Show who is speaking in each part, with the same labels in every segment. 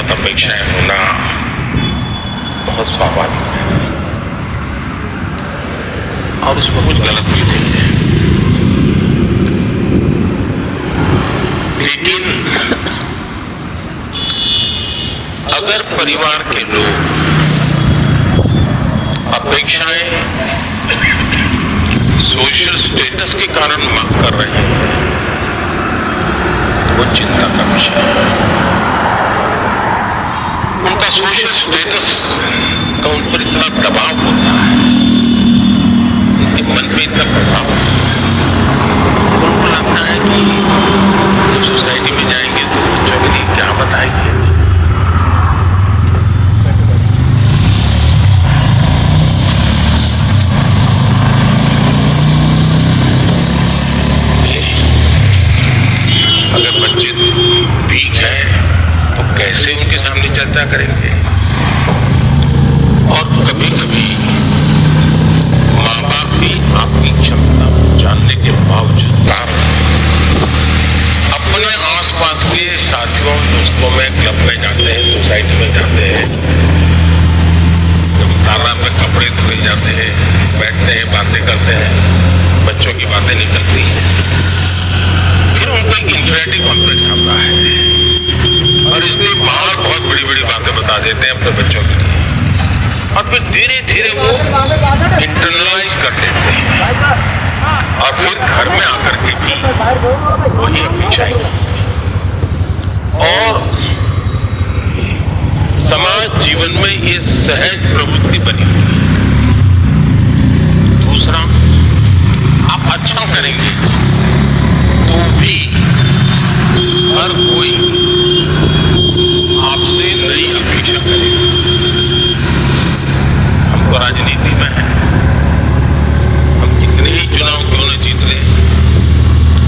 Speaker 1: गलत अपेक्षाएं होना बहुत स्वाभाविक है और उसमें कुछ गलत भी नहीं है। लेकिन अगर परिवार के लोग अपेक्षाएं सोशल स्टेटस के कारण कर रहे हैं, वो चिंता का विषय है। उनका सोशल स्टेटस का उन पर इतना दबाव होता है, उनके मन पे इतना प्रभाव होता है, उनको लगता है कि जब सोसाइटी में जाएंगे तो बच्चों के लिए क्या बताएंगे। अगर बच्चे वीक हैं तो कैसे उनके सामने चर्चा करेंगे। और कभी कभी माँ बाप भी आपकी क्षमता जानने के बावजूद अपने आसपास के साथियों दोस्तों में क्लब में जाते हैं, सोसाइटी में जाते हैं, तालाब में कपड़े धोए जाते हैं, बैठते हैं, बातें करते हैं, बच्चों की बातें निकलती हैं, फिर उनको एक इंफिनिटी कॉन्फ्लिक्ट आता है और इसलिए बाहर बहुत बड़ी बड़ी बातें बता देते हैं अपने बच्चों के लिए और फिर धीरे धीरे वो इंटरनलाइज कर लेते हैं और फिर घर में आकर के भी वही अपेक्षाएं और समाज जीवन में ये सहज प्रवृत्ति बनी हुई है। दूसरा, आप अच्छा करेंगे तो भी हर कोई आपसे नई अपेक्षा करेगा। हम तो राजनीति में हैं, हम कितने ही चुनाव क्यों न जीत ले,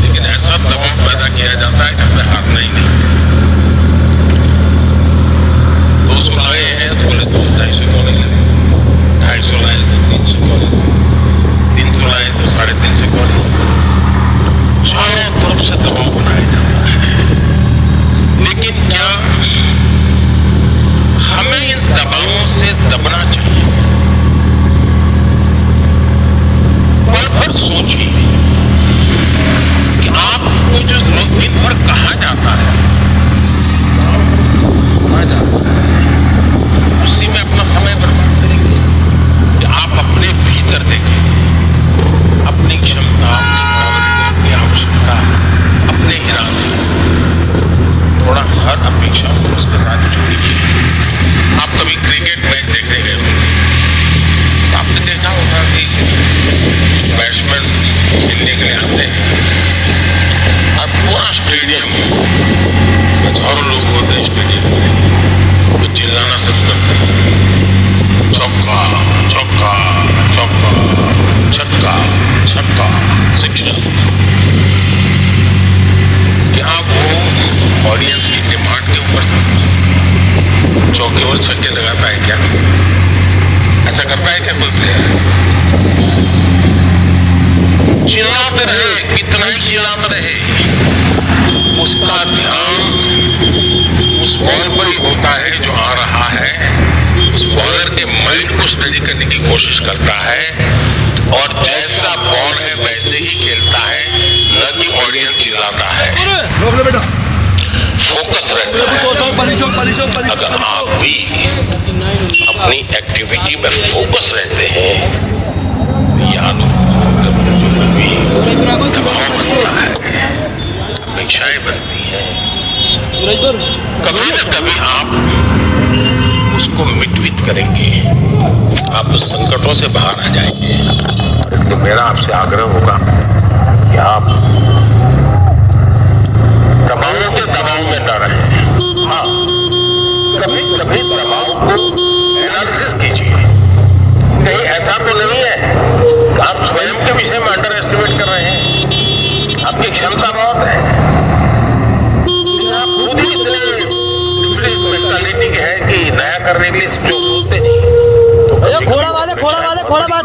Speaker 1: लेकिन ऐसा दबाव पैदा किया जाता है कि हमें हारना ही नहीं। 200 लाए हैं तो बोले 200-250 क्यों नहीं लगे, 250 लाए तो 300 क्यों नहीं लगे, 300 लाए तो 350 क्यों नहीं लगे। चारों तरफ से दबाव बनाया जाता है। लेकिन क्या हमें इन दबावों से दबना चाहिए? पल भर सोचिए कि आपको जो दिन भर कहा जाता है, उसी में अपना समय बर्बाद करेंगे कि आप अपने भीतर देखें अपनी क्षमता, अपनी आवश्यकता, अपने इरादे, थोड़ा हर अपेक्षा को उसके साथ जोड़िए। आप कभी क्रिकेट मैच देखने गए होंगे, आपने देखा होगा कि बैट्समैन खेलने के लिए आते हैं और पूरा स्टेडियम, हजारों लोग होते हैं स्टेडियम में, वो चिल्लाना शुरू करते हैं, चौका चौका चौका, छक्का छक्का, शिक्षा। क्या वो ऑडियंस की डिमांड के ऊपर चौके और छक्के लगाता है क्या? ऐसा करता है क्या कोई प्लेयर? चिल्लाते रहे, कितना ही चिल्लाते रहे, उसका ध्यान उस बॉल पर ही होता है जो आ रहा है। उस बॉलर के माइंड को स्टडी करने की कोशिश करता है और जैसा बॉल है वैसे ही खेलता है, न कि ऑडियंस चिल्लाता है। फोकस रहता है। अगर आप भी अपनी एक्टिविटी में फोकस रहते हैं, याद भी दबाव बनता है, अपेक्षाएं बनती हैं, कभी न कभी आप उसको मिटवित करेंगे, आप उस संकटों से बाहर आ जाएंगे। और इसलिए मेरा आपसे आग्रह होगा कि आप दबावों के दबाव में न रहें। हाँ, कभी कभी दबाव को एनालिसिस कीजिए। कहीं ऐसा तो नहीं है कि आप स्वयं के विषय में अंडर एस्टिमेट कर रहे हैं। आपकी क्षमता बहुत है, आप खुद ही इतने मेंटालिटी के है कि नया करने के लिए जो सोचते नहीं, तो खोड़ा बन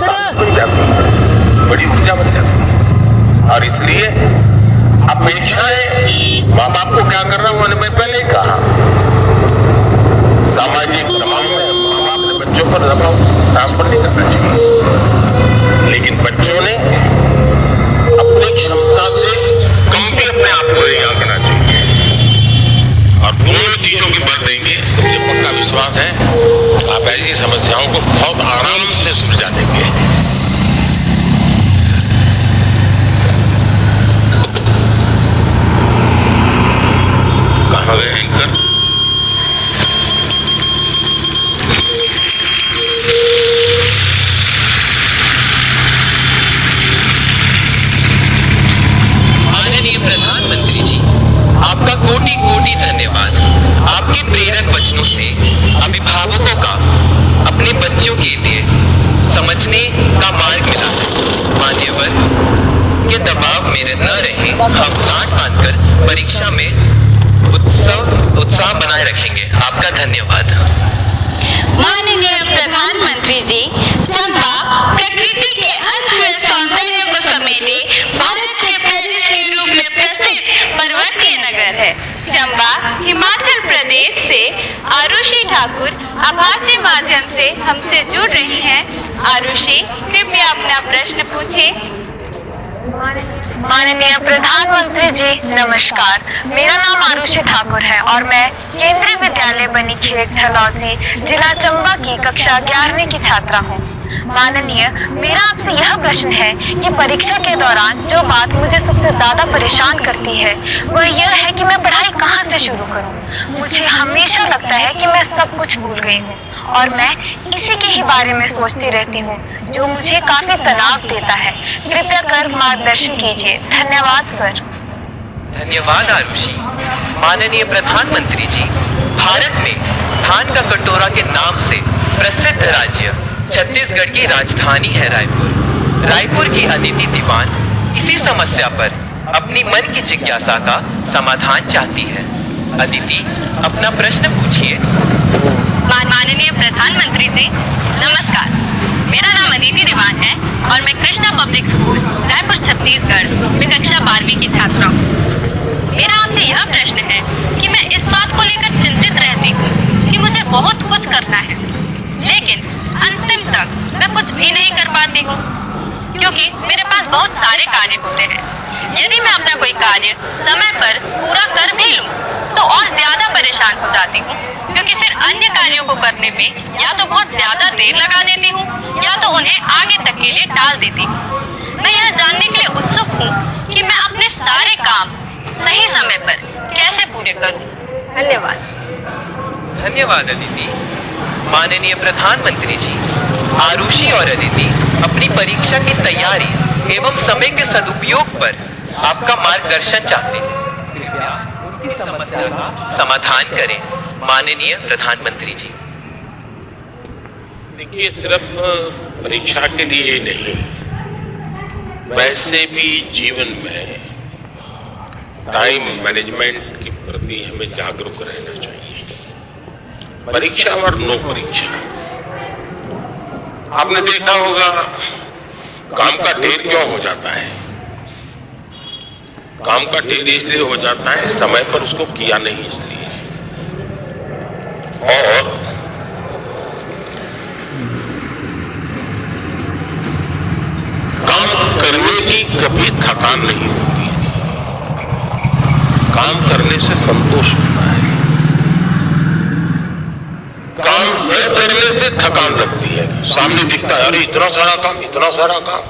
Speaker 1: जाती है, बड़ी ऊर्जा बन जाती है। और इसलिए अपेक्षाएं, माँ बाप को क्या करना, मैंने पहले ही कहा, पर दबाव काम पर नहीं करना चाहिए, लेकिन बच्चों ने अपनी क्षमता से कम भी अपने आप को नहीं आंकना चाहिए। और दोनों चीजों की बल देंगे तो मुझे पक्का विश्वास है आप ऐसी समस्याओं को बहुत आराम से सुलझा देंगे। कहाँ गए एंकर?
Speaker 2: माननीय प्रधानमंत्री जी, आपका कोटि कोटि धन्यवाद। आपके प्रेरक वचनों से अभिभावकों का अपने बच्चों के लिए समझने का मार्ग मिला है। मान्यवर के दबाव में न रहे, हम गांठ बांधकर परीक्षा में उत्साह बनाए रखेंगे। आपका धन्यवाद।
Speaker 3: माननीय प्रधानमंत्री जी, चंबा प्रकृति के अनछुए सौंदर्य को समेटे भारत के पेरिस के रूप में प्रसिद्ध पर्वतीय नगर है। चंबा हिमाचल प्रदेश से आरुषि ठाकुर आभासी माध्यम से हमसे जुड़ रही हैं। आरुषि, कृपया अपना प्रश्न पूछें।
Speaker 4: माननीय प्रधानमंत्री जी नमस्कार। मेरा नाम आरुषि ठाकुर है और मैं केंद्रीय विद्यालय बनीखेत झलौजी जिला चंबा की कक्षा 11वीं की छात्रा हूँ। माननीय, मेरा आपसे यह प्रश्न है कि परीक्षा के दौरान जो बात मुझे सबसे ज्यादा परेशान करती है वह यह है कि मैं पढ़ाई कहाँ से शुरू करूँ। मुझे हमेशा लगता है कि मैं सब कुछ भूल गई हूँ और मैं इसी के ही बारे में सोचती रहती हूँ, जो मुझे काफी तनाव देता है। कृपया कर मार्गदर्शन कीजिए। धन्यवाद सर।
Speaker 2: धन्यवाद आरुषि। माननीय प्रधानमंत्री जी, भारत में धान का कटोरा के नाम से प्रसिद्ध राज्य छत्तीसगढ़ की राजधानी है रायपुर। रायपुर की अदिति दीवान इसी समस्या पर अपनी मन की जिज्ञासा का समाधान चाहती है। अदिति, अपना प्रश्न पूछिए।
Speaker 3: माननीय प्रधानमंत्री जी नमस्कार। मेरा नाम अदिति दीवान है और मैं कृष्णा पब्लिक स्कूल रायपुर छत्तीसगढ़ में कक्षा 12वीं की छात्रा हूँ। मेरा आपसे यह प्रश्न है कि मैं इस बात को लेकर चिंतित रहती हूँ कि मुझे बहुत कुछ करना है, लेकिन अंतिम तक मैं कुछ भी नहीं कर पाती हूँ, क्योंकि मेरे पास बहुत सारे कार्य होते हैं। यदि मैं अपना कोई कार्य समय पर पूरा कर भी लूँ तो और ज्यादा परेशान हो जाती हूँ, क्योंकि फिर अन्य कार्यों को करने में या तो बहुत ज्यादा देर लगा देती हूँ या तो उन्हें आगे तक के लिए टाल देती हूँ। मैं यह जानने के लिए उत्सुक हूँ कि मैं अपने सारे काम सही समय पर कैसे पूरे करूँ। धन्यवाद।
Speaker 2: धन्यवाद अदिति। माननीय प्रधानमंत्री जी, आरुषि और अदिति अपनी परीक्षा की तैयारी एवं समय के सदुपयोग पर आपका मार्गदर्शन चाहते हैं। कृपया उनकी समस्या का समाधान करें। माननीय प्रधानमंत्री जी।
Speaker 1: देखिए, सिर्फ परीक्षा के लिए ही नहीं, वैसे भी जीवन में टाइम मैनेजमेंट के प्रति हमें जागरूक रहना चाहिए। परीक्षा और नो परीक्षा, आपने देखा होगा काम का ढेर क्यों हो जाता है। काम का ढेर इसलिए हो जाता है समय पर उसको किया नहीं इसलिए। और काम करने की कभी थकान नहीं होती, काम करने से संतोष होता है। काम न करने से थकान लगती है, सामने दिखता है अरे इतना सारा काम,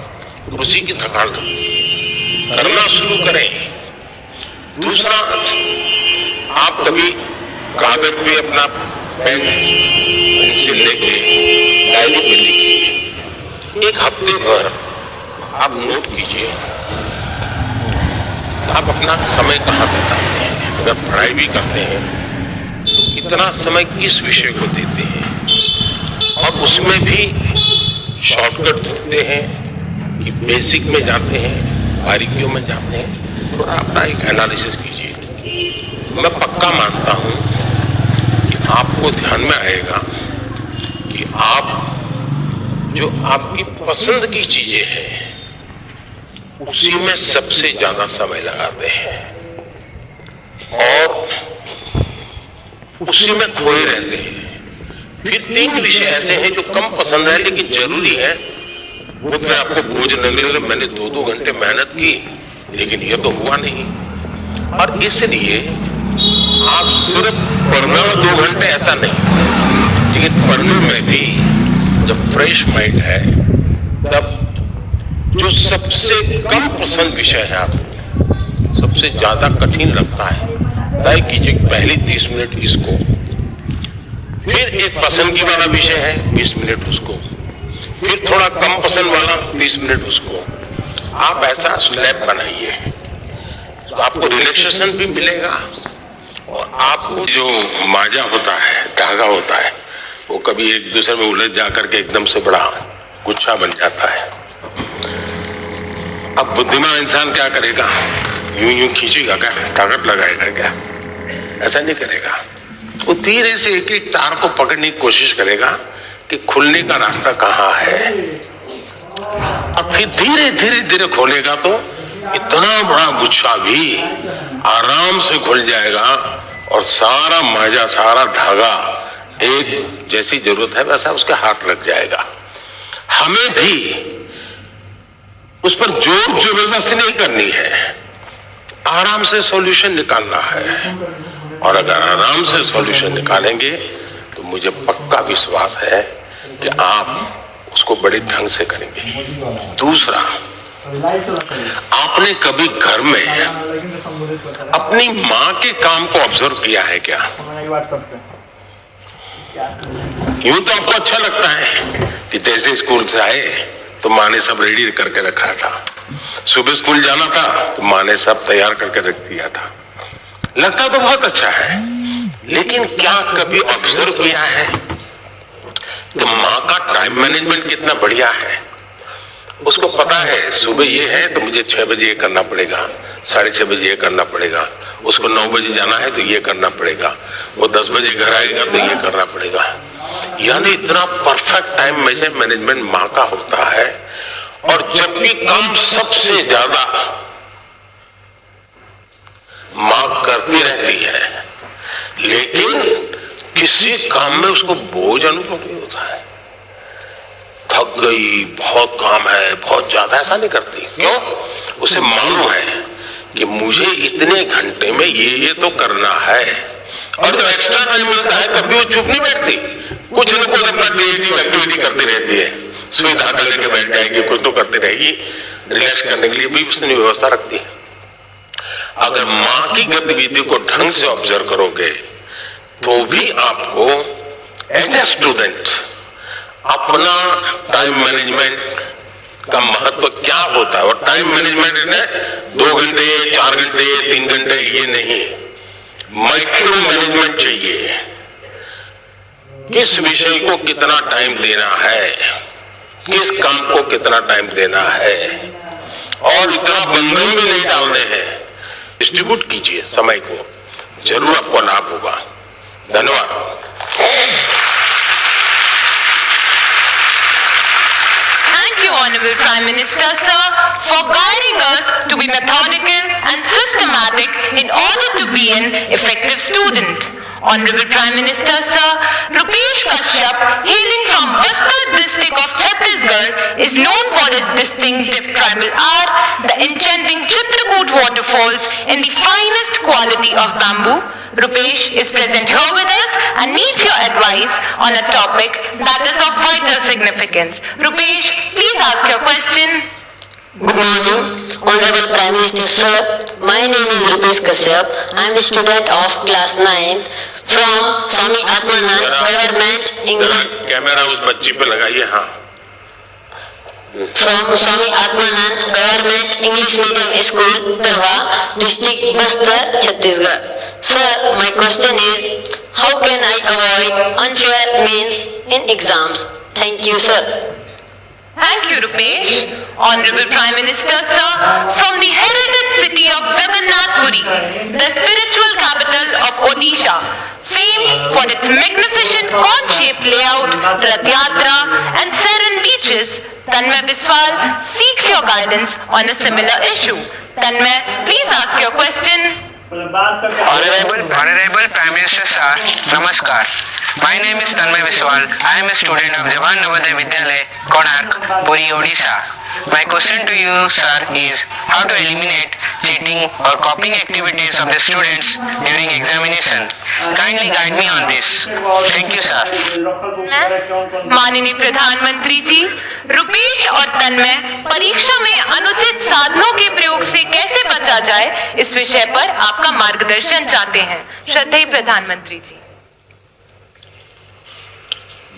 Speaker 1: तो उसी की थकान लगती है। करना शुरू करें। दूसरा, आप कभी कागज पे अपना पेन पेंसिल लेके डायरी पे लिखिए। एक हफ्ते भर आप नोट कीजिए आप अपना समय कहाँ बिताते हैं। अगर पढ़ाई भी करते हैं तो कितना समय किस विषय को देते हैं, और उसमें भी शॉर्टकट ढूंढते हैं कि बेसिक में जाते हैं, बारीकियों में जाते हैं। थोड़ा अपना एक एनालिसिस कीजिए। मैं पक्का मानता हूं कि आपको ध्यान में आएगा कि आप जो आपकी पसंद की चीजें हैं उसी में सबसे ज्यादा समय लगाते हैं और उसी में खोए रहते हैं। फिर 3 विषय ऐसे हैं जो कम पसंद है लेकिन जरूरी है, वो फिर आपको बोझ न लगे। मैंने 2-2 घंटे मेहनत की लेकिन ये तो हुआ नहीं। और इसलिए आप सिर्फ पढ़ना 2 घंटे ऐसा नहीं, लेकिन पढ़ने में भी जब फ्रेश माइंड है तब जो सबसे कम पसंद विषय है आपको, सबसे ज्यादा कठिन लगता है, तय कीजिए पहले 30 मिनट इसको, फिर एक पसंद की वाला विषय है 20 मिनट उसको, फिर थोड़ा कम पसंद वाला 30 मिनट उसको। आप ऐसा स्लैब बनाइए तो आपको रिलैक्सेशन भी मिलेगा और आपको जो माजा होता है, धागा होता है, वो कभी एक दूसरे में उलझ जा करके एकदम से बड़ा गुच्छा बन जाता है। अब बुद्धिमान इंसान क्या करेगा? यूं यूं खींचेगा क्या? ताकत लगाएगा क्या? ऐसा नहीं करेगा। वो धीरे से एक एक तार को पकड़ने की कोशिश करेगा कि खुलने का रास्ता कहाँ है, और फिर धीरे धीरे धीरे खोलेगा तो इतना बड़ा गुच्छा भी आराम से खुल जाएगा और सारा माजा, सारा धागा एक जैसी जरूरत है वैसा उसके हाथ लग जाएगा। हमें भी उस पर जोर जबरदस्ती नहीं करनी है, आराम से सॉल्यूशन निकालना है। और अगर आराम से सॉल्यूशन निकालेंगे तो मुझे पक्का विश्वास है कि आप उसको बड़े ढंग से करेंगे। दूसरा, आपने कभी घर में अपनी माँ के काम को ऑब्जर्व किया है क्या? यूं तो आपको अच्छा लगता है कि जैसे स्कूल से आए तो माँ ने सब रेडी करके रखा था, सुबह स्कूल जाना था तो माँ ने सब तैयार करके रख दिया था, लगता तो बहुत अच्छा है। लेकिन क्या कभी ऑब्जर्व किया है कि माँ का टाइम मैनेजमेंट कितना बढ़िया है? उसको पता है सुबह ये है तो मुझे 6 बजे ये करना पड़ेगा, 6:30 बजे ये करना पड़ेगा, उसको 9 बजे जाना है तो ये करना पड़ेगा, वो 10 बजे घर आएगा तो ये करना पड़ेगा। यानी इतना परफेक्ट टाइम मैनेजमेंट माँ का होता है। और जबकि काम सबसे ज्यादा माँ करती रहती है, लेकिन किसी काम में उसको बोझ अनुभव नहीं होता है। थक गई, बहुत काम है, बहुत ज्यादा, ऐसा नहीं करती। क्यों? उसे मालूम है कि मुझे इतने घंटे में ये तो करना है। और जो एक्स्ट्रा टाइम मिलता है कभी वो चुप नहीं बैठती, कुछ न कुछ अपना क्रिएटिव एक्टिविटी करती रहती है। सुई धागा लेके बैठ जाएगी, कुछ तो करती रहेगी, रिलैक्स करने के लिए भी उसने व्यवस्था रखती है। अगर माँ की गतिविधि को ढंग से ऑब्जर्व करोगे तो भी आपको एज ए स्टूडेंट अपना टाइम मैनेजमेंट का महत्व क्या होता है। और टाइम मैनेजमेंट ने 2 घंटे, 4 घंटे, 3 घंटे ये नहीं, माइक्रो मैनेजमेंट चाहिए। किस विषय को कितना टाइम देना है, किस काम को कितना टाइम देना है, और इतना बंधन भी नहीं डालने हैं। डिस्ट्रीब्यूट कीजिए समय को, जरूर आपको लाभ होगा। धन्यवाद।
Speaker 3: Thank you, Honorable Prime Minister, sir, for guiding us to be methodical and systematic in order to be an effective student. Honorable Prime Minister, sir, Rupesh Kashyap, hailing from Bastar district of Chhattisgarh, is known for his distinctive tribal art, the enchanting Chitrakoot waterfalls, and the finest quality of bamboo. Rupesh is present here with us and needs your advice on a topic that is of vital significance. Rupesh, please ask your question.
Speaker 5: Good morning, Honorable Prime Minister Sir. My name is Rupesh Kashyap. I am a student of class 9 from Swami Atmanand Government English.
Speaker 1: Camera उस बच्ची पे लगाइए। हाँ,
Speaker 5: From Swami Atmanand Government English Medium School, Tarwa, District Bastar, Chhattisgarh. Sir, my question is, how can I avoid unfair means in exams? Thank you, sir.
Speaker 3: Thank you, Rupesh. Honorable Prime Minister, sir, from the heritage city of Jagannath Puri, the spiritual capital of Odisha, famed for its magnificent cone-shaped layout, Rath Yatra, and serene beaches, Tanmay Biswal seeks your guidance on a similar issue. Tanmay, please ask your question.
Speaker 6: Honorable Prime Minister Sir, Namaskar.
Speaker 2: My name is Tanmay Biswal. I am a student of Jawahan Navodaya Vidyalaya, Konark, Puri, Odisha. My question to you, sir, is how to eliminate cheating or copying activities of the students during examination. Kindly guide me on this. Thank you, sir.
Speaker 3: माननीय प्रधानमंत्री जी, रुपेश और तन्मय परीक्षा में अनुचित साधनों के प्रयोग से कैसे बचा जाए, इस विषय पर आपका मार्गदर्शन चाहते हैं। श्रद्धेय प्रधानमंत्री जी।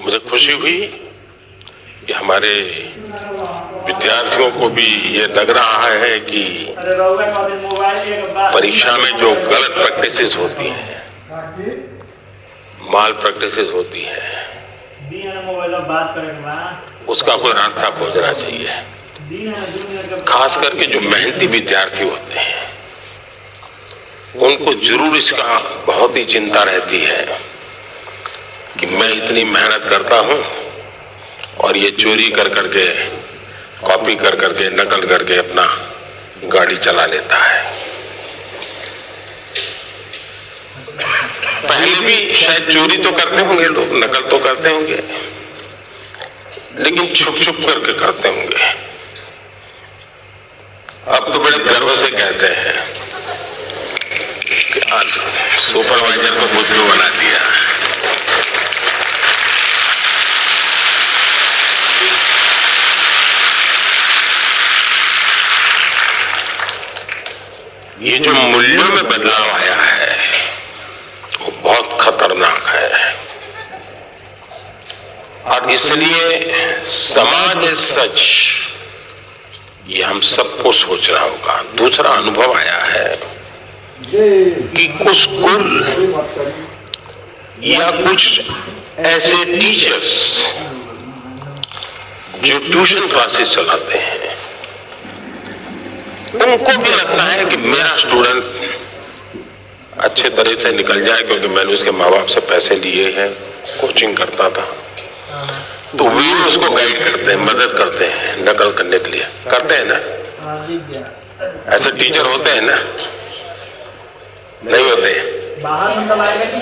Speaker 1: मुझे खुशी हुई कि हमारे विद्यार्थियों को भी ये लग रहा है कि परीक्षा में जो गलत प्रैक्टिसेस होती हैं, माल प्रैक्टिसेस होती है, उसका कोई रास्ता खोजना चाहिए। खास करके जो मेहनती विद्यार्थी होते हैं उनको जरूर इसका बहुत ही चिंता रहती है कि मैं इतनी मेहनत करता हूं और ये चोरी कर करके, कॉपी कर करके, नकल करके अपना गाड़ी चला लेता है। पहले भी शायद चोरी तो करते होंगे लोग, नकल तो करते होंगे, लेकिन छुप छुप करके करते होंगे। अब तो बड़े गर्व से कहते हैं कि आज सुपरवाइजर को बुद्धू बना दिया। ये जो मूल्यों में बदलाव आया है वो बहुत खतरनाक है और इसलिए समाज सच ये हम सबको सोचना होगा। दूसरा अनुभव आया है कि कुछ स्कूल या कुछ ऐसे टीचर्स जो ट्यूशन क्लासेस चलाते हैं उनको भी लगता है कि मेरा स्टूडेंट अच्छे तरह से निकल जाए, क्योंकि मैंने उसके माँ बाप से पैसे लिए हैं, कोचिंग करता था, तो वे उसको गाइड करते हैं, मदद करते हैं नकल करने के लिए। करते हैं ना? ऐसे टीचर होते हैं ना? नहीं होते?